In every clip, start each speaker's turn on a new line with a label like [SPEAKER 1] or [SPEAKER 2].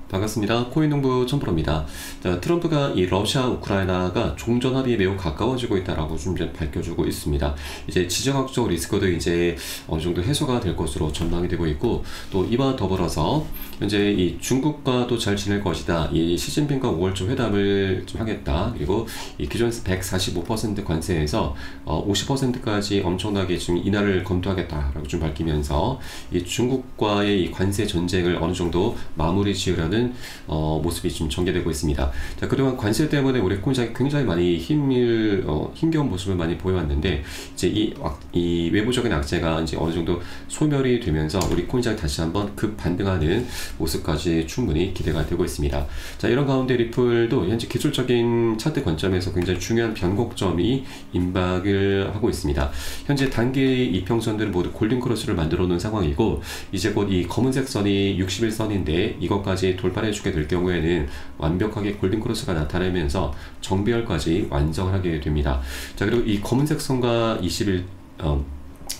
[SPEAKER 1] 반갑습니다. 코인농부 천프로입니다. 자, 트럼프가 이 러시아 우크라이나가 종전 합의에 매우 가까워지고 있다라고 좀 이제 밝혀주고 있습니다. 이제 지정학적 리스크도 이제 어느 정도 해소가 될 것으로 전망이 되고 있고, 또 이와 더불어서 현재 이 중국과도 잘 지낼 것이다. 이 시진핑과 5월 초 회담을 좀 하겠다. 그리고 이 기존 145% 관세에서 50%까지 엄청나게 지금 인하를 검토하겠다라고 좀 밝히면서 이 중국과의 이 관세 전쟁을 어느 정도 마무리 지으려는 모습이 좀 전개되고 있습니다. 자, 그동안 관세 때문에 우리 코인시장이 굉장히 많이 힘겨운 모습을 많이 보여왔는데, 이제 이 외부적인 악재가 이제 어느 정도 소멸이 되면서 우리 코인시장이 다시 한번 급 반등하는 모습까지 충분히 기대가 되고 있습니다. 자, 이런 가운데 리플도 현재 기술적인 차트 관점에서 굉장히 중요한 변곡점이 임박을 하고 있습니다. 현재 단기 이평선들은 모두 골든 크로스를 만들어 놓은 상황이고, 이제 곧 이 검은색 선이 60일선인데 이것까지 돌파해주게 될 경우에는 완벽하게 골든 크로스가 나타나면서 정배열까지 완성을 하게 됩니다. 자, 그리고 이 검은색 선과 20일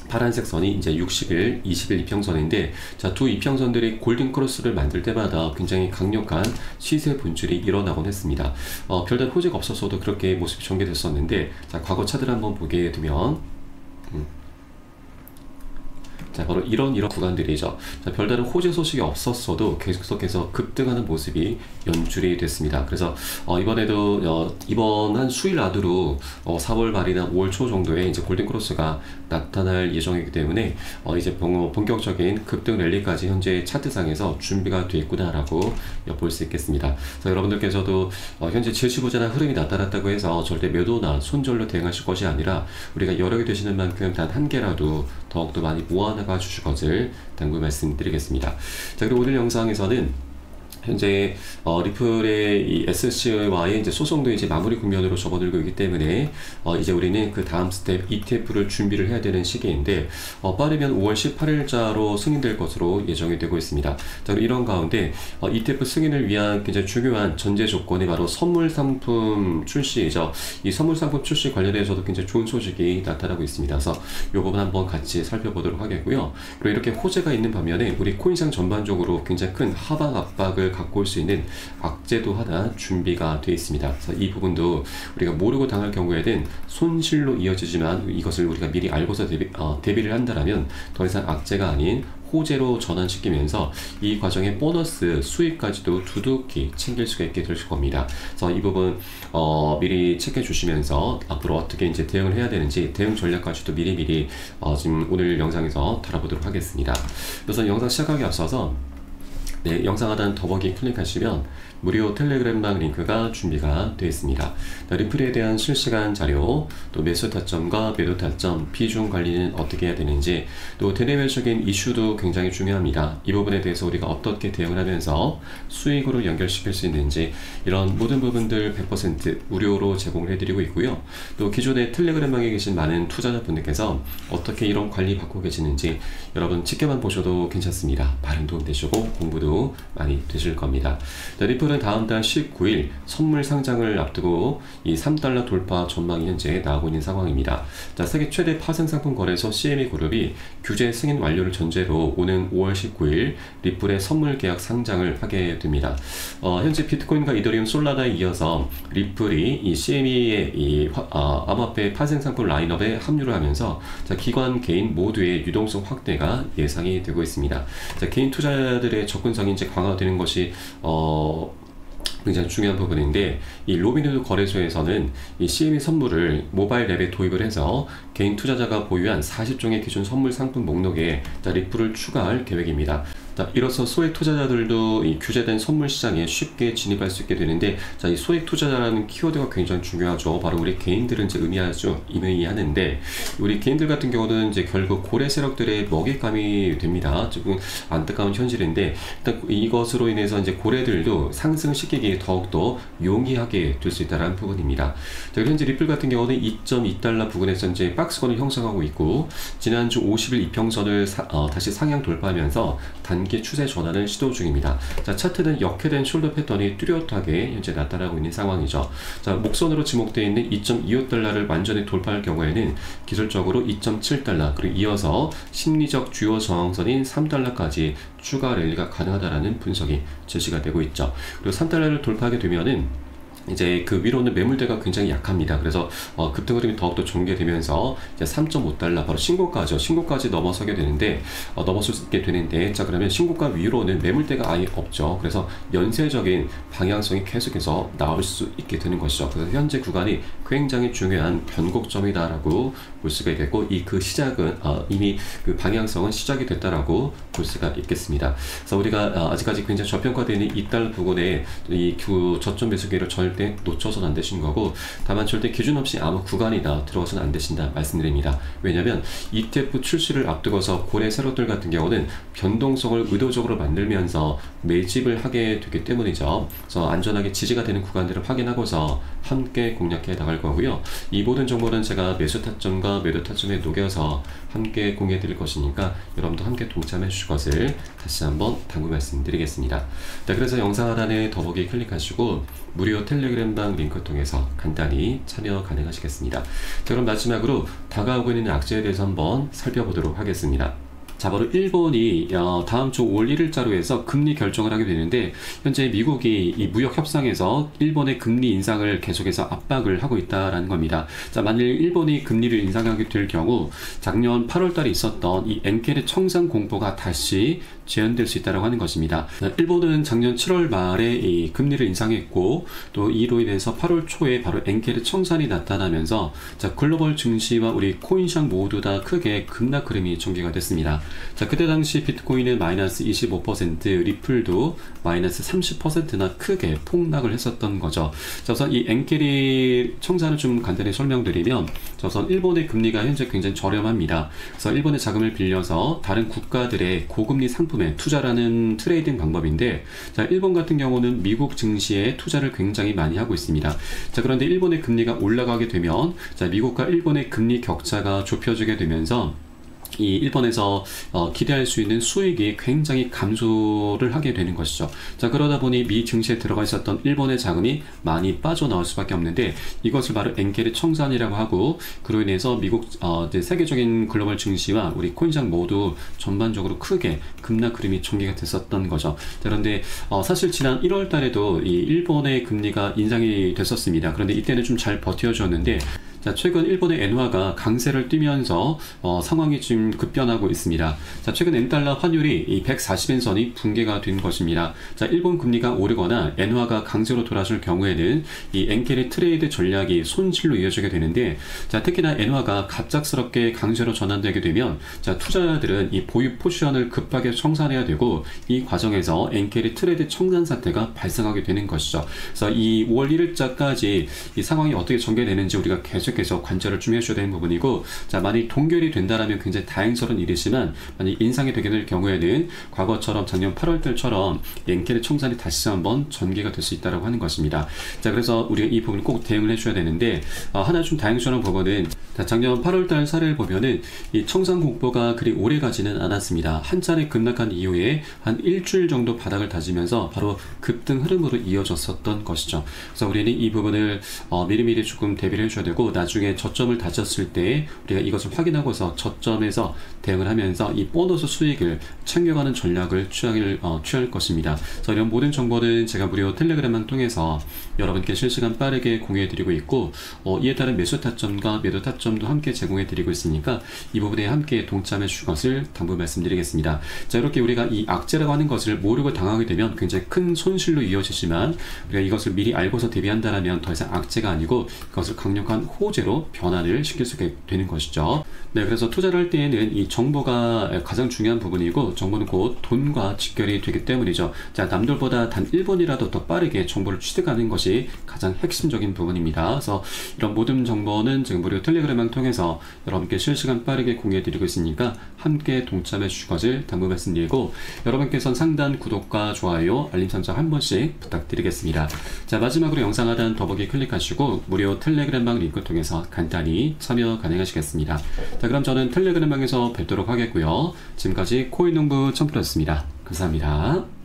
[SPEAKER 1] 파란색 선이 이제 60일, 20일 이평선인데, 자, 두 이평선들이 골든 크로스를 만들 때마다 굉장히 강력한 시세 분출이 일어나곤 했습니다. 별다른 호재가 없었어도 그렇게 모습이 전개됐었는데, 자, 과거 차트를 한번 보게 되면 자, 바로 이런 구간들이죠. 자, 별다른 호재 소식이 없었어도 계속해서 급등하는 모습이 연출이 됐습니다. 그래서 이번에도 이번 한 수일 안으로 4월 말이나 5월 초 정도에 이제 골든 크로스가 나타날 예정이기 때문에 이제 본격적인 급등 랠리까지 현재 차트상에서 준비가 되어 있구나라고 볼 수 있겠습니다. 그래서 여러분들께서도 현재 지지부진한 흐름이 나타났다고 해서 절대 매도나 손절로 대응하실 것이 아니라, 우리가 여력이 되시는 만큼 단 한 개라도 더욱더 많이 모아나가 주실 것을 당부 말씀드리겠습니다. 자, 그리고 오늘 영상에서는 현재 리플의 이 SC와의 이제 소송도 이제 마무리 국면으로 접어들고 있기 때문에 이제 우리는 그 다음 스텝 ETF를 준비를 해야 되는 시기인데, 빠르면 5월 18일자로 승인될 것으로 예정이 되고 있습니다. 자, 이런 가운데 ETF 승인을 위한 굉장히 중요한 전제 조건이 바로 선물 상품 출시이죠. 이 선물 상품 출시 관련해서도 굉장히 좋은 소식이 나타나고 있습니다. 그래서 이 부분 한번 같이 살펴보도록 하겠고요. 그리고 이렇게 호재가 있는 반면에 우리 코인시장 전반적으로 굉장히 큰 하방 압박을 갖고 올 수 있는 악재도 하나 준비가 되어 있습니다. 그래서 이 부분도 우리가 모르고 당할 경우에는 손실로 이어지지만, 이것을 우리가 미리 알고서 대비를 한다면 더 이상 악재가 아닌 호재로 전환시키면서 이 과정의 보너스 수익까지도 두둑히 챙길 수가 있게 될 겁니다. 그래서 이 부분 미리 체크해 주시면서 앞으로 어떻게 이제 대응을 해야 되는지 대응 전략까지도 미리미리 지금 오늘 영상에서 다뤄보도록 하겠습니다. 그래서 영상 시작하기 앞서서 영상 하단 더보기 클릭하시면 무료 텔레그램방 링크가 준비가 되어 있습니다. 리플에 대한 실시간 자료, 또 매수 타점과 매도 타점, 비중 관리는 어떻게 해야 되는지, 또 대내외적인 이슈도 굉장히 중요합니다. 이 부분에 대해서 우리가 어떻게 대응을 하면서 수익으로 연결시킬 수 있는지, 이런 모든 부분들 100% 무료로 제공을 해드리고 있고요. 또 기존에 텔레그램방에 계신 많은 투자자분들께서 어떻게 이런 관리 받고 계시는지 여러분 지켜만 보셔도 괜찮습니다. 많은 도움 되시고 공부도 많이 되실 겁니다. 리플은 다음 달 19일 선물 상장을 앞두고 이 3달러 돌파 전망이 현재 나오고 있는 상황입니다. 자, 세계 최대 파생 상품 거래소 CME 그룹이 규제 승인 완료를 전제로 오는 5월 19일 리플의 선물 계약 상장을 하게 됩니다. 현재 비트코인과 이더리움, 솔라나에 이어서 리플이 이 CME의 이 암호화폐 파생 상품 라인업에 합류를 하면서, 자, 기관, 개인 모두의 유동성 확대가 예상이 되고 있습니다. 자, 개인 투자자들의 접근성이 이제 강화되는 것이 굉장히 중요한 부분인데, 이 로빈후드 거래소에서는 이 CME 선물을 모바일 앱에 도입을 해서 개인 투자자가 보유한 40종의 기존 선물 상품 목록에 리플을 추가할 계획입니다. 자, 이로써 소액 투자자들도 이 규제된 선물 시장에 쉽게 진입할 수 있게 되는데, 자, 이 소액 투자자라는 키워드가 굉장히 중요하죠. 바로 우리 개인들은 이제 의미하는데, 우리 개인들 같은 경우는 이제 결국 고래 세력들의 먹잇감이 됩니다. 조금 안타까운 현실인데, 일단 이것으로 인해서 이제 고래들도 상승시키기 더욱더 용이하게 될 수 있다는 부분입니다. 자, 현재 리플 같은 경우는 2.2달러 부근에서 이제 박스권을 형성하고 있고, 지난주 50일 이평선을 다시 상향 돌파하면서 단기 단기 추세 전환을 시도 중입니다. 자, 차트는 역회된 숄더 패턴이 뚜렷하게 현재 나타나고 있는 상황이죠. 자, 목선으로 지목되어 있는 2.25달러를 완전히 돌파할 경우에는 기술적으로 2.7달러, 그리고 이어서 심리적 주요 저항선인 3달러까지 추가 랠리가 가능하다라는 분석이 제시가 되고 있죠. 그리고 3달러를 돌파하게 되면은 이제 그 위로는 매물대가 굉장히 약합니다. 그래서 급등 흐름이 더욱더 전개되면서 이제 3.5달러 바로 신고가까지 넘어서게 되는데 넘어서게 되는데, 자, 그러면 신고가 위로는 매물대가 아예 없죠. 그래서 연쇄적인 방향성이 계속해서 나올 수 있게 되는 것이죠. 그래서 현재 구간이 굉장히 중요한 변곡점이다라고 볼 수가 있겠고, 그 시작은 이미 그 방향성은 시작이 됐다라고 볼 수가 있겠습니다. 그래서 우리가 아직까지 굉장히 저평가되어 있는 2달러 부근에 이 저점 매수기를 절대 놓쳐서는 안 되신 거고, 다만 절대 기준 없이 아무 구간이다 들어가서는 안 되신다 말씀드립니다. 왜냐하면 ETF 출시를 앞두고서 고래 세력들 같은 경우는 변동성을 의도적으로 만들면서 매집을 하게 되기 때문이죠. 그래서 안전하게 지지가 되는 구간들을 확인하고서 함께 공략해 나갈 거고요. 이 모든 정보는 제가 매수 타점과 매도 타점에 녹여서 함께 공유해 드릴 것이니까 여러분도 함께 동참해 주실 것을 다시 한번 당부 말씀드리겠습니다. 자, 그래서 영상 하단에 더보기 클릭하시고 무료 텔레그램방 링크 통해서 간단히 참여 가능하시겠습니다. 자, 그럼 마지막으로 다가오고 있는 악재에 대해서 한번 살펴보도록 하겠습니다. 자, 바로 일본이 다음 주 5월 1일자로 해서 금리 결정을 하게 되는데, 현재 미국이 이 무역 협상에서 일본의 금리 인상을 계속해서 압박을 하고 있다라는 겁니다. 자, 만일 일본이 금리를 인상하게 될 경우 작년 8월 달에 있었던 이 엔케르 청산 공포가 다시 재현될 수 있다고 하는 것입니다. 일본은 작년 7월 말에 이 금리를 인상했고, 또 이로 인해서 8월 초에 바로 엔케르 청산이 나타나면서 자, 글로벌 증시와 우리 코인시장 모두 다 크게 급락 흐름이 전개가 됐습니다. 자, 그때 당시 비트코인은 마이너스 25%, 리플도 마이너스 30%나 크게 폭락을 했었던 거죠. 자, 우선 이 엔케르 청산을 좀 간단히 설명드리면, 우선 일본의 금리가 현재 굉장히 저렴합니다. 그래서 일본의 자금을 빌려서 다른 국가들의 고금리 상품에 투자라는 트레이딩 방법인데, 자, 일본 같은 경우는 미국 증시에 투자를 굉장히 많이 하고 있습니다. 자, 그런데 일본의 금리가 올라가게 되면 자, 미국과 일본의 금리 격차가 좁혀지게 되면서 이 일본에서 기대할 수 있는 수익이 굉장히 감소를 하게 되는 것이죠. 자, 그러다 보니 미 증시에 들어가 있었던 일본의 자금이 많이 빠져나올 수밖에 없는데, 이것을 바로 엔케르 청산이라고 하고, 그로 인해서 미국 세계적인 글로벌 증시와 우리 코인시장 모두 전반적으로 크게 급락 흐름이 전개가 됐었던 거죠. 자, 그런데 사실 지난 1월 달에도 이 일본의 금리가 인상이 됐었습니다. 그런데 이때는 좀 잘 버텨줬는데, 자, 최근 일본의 엔화가 강세를 띠면서 상황이 지금 급변하고 있습니다. 자, 최근 엔달러 환율이 이 140엔 선이 붕괴가 된 것입니다. 자, 일본 금리가 오르거나 엔화가 강세로 돌아설 경우에는 이 엔케르 트레이드 전략이 손실로 이어지게 되는데, 자, 특히나 엔화가 갑작스럽게 강세로 전환되게 되면 자, 투자자들은 이 보유 포지션을 급하게 청산해야 되고, 이 과정에서 엔케르 트레이드 청산 사태가 발생하게 되는 것이죠. 그래서 이 5월 1일자까지 이 상황이 어떻게 전개되는지 우리가 계속해서 관찰을 좀 해줘야 되는 부분이고, 자, 만약 동결이 된다라면 굉장히 다행스러운 일이지만, 만약 인상이 되게 될 경우에는 과거처럼 작년 8월 달처럼 엔케르 청산이 다시 한번 전개가 될 수 있다고 하는 것입니다. 자, 그래서 우리가 이 부분 꼭 대응을 해줘야 되는데, 하나 좀 다행스러운 부분은 자, 작년 8월 달 사례를 보면은 이 청산 공포가 그리 오래 가지는 않았습니다. 한 차례 급락한 이후에 한 일주일 정도 바닥을 다지면서 바로 급등 흐름으로 이어졌었던 것이죠. 그래서 우리는 이 부분을 미리미리 조금 대비를 해줘야 되고, 나중에 저점을 다졌을 때 우리가 이것을 확인하고서 저점에서 대응을 하면서 이 보너스 수익을 챙겨가는 전략을 취할 것입니다. 그래서 이런 모든 정보는 제가 무료 텔레그램을 통해서 여러분께 실시간 빠르게 공유해 드리고 있고, 이에 따른 매수 타점과 매도 타점도 함께 제공해 드리고 있으니까 이 부분에 함께 동참해 주실 것을 당부 말씀드리겠습니다. 자, 이렇게 우리가 이 악재라고 하는 것을 모르고 당하게 되면 굉장히 큰 손실로 이어지지만, 우리가 이것을 미리 알고서 대비한다면 더 이상 악재가 아니고 그것을 강력한 호재로 변화를 시킬 수 있게 되는 것이죠. 네, 그래서 투자를 할 때에는 이 정보가 가장 중요한 부분이고, 정보는 곧 돈과 직결이 되기 때문이죠. 자, 남들보다 단 1분이라도 더 빠르게 정보를 취득하는 것이 가장 핵심적인 부분입니다. 그래서 이런 모든 정보는 지금 무료 텔레그램을 통해서 여러분께 실시간 빠르게 공유해 드리고 있으니까 함께 동참해 주실 것을 당부 말씀드리고, 여러분께서는 상단 구독과 좋아요, 알림 설정 한 번씩 부탁드리겠습니다. 자, 마지막으로 영상 하단 더보기 클릭하시고 무료 텔레그램방 링크 통해 통해서 간단히 참여 가능하시겠습니다. 자, 그럼 저는 텔레그램방에서 뵙도록 하겠고요. 지금까지 코인농부 첨프였습니다. 감사합니다.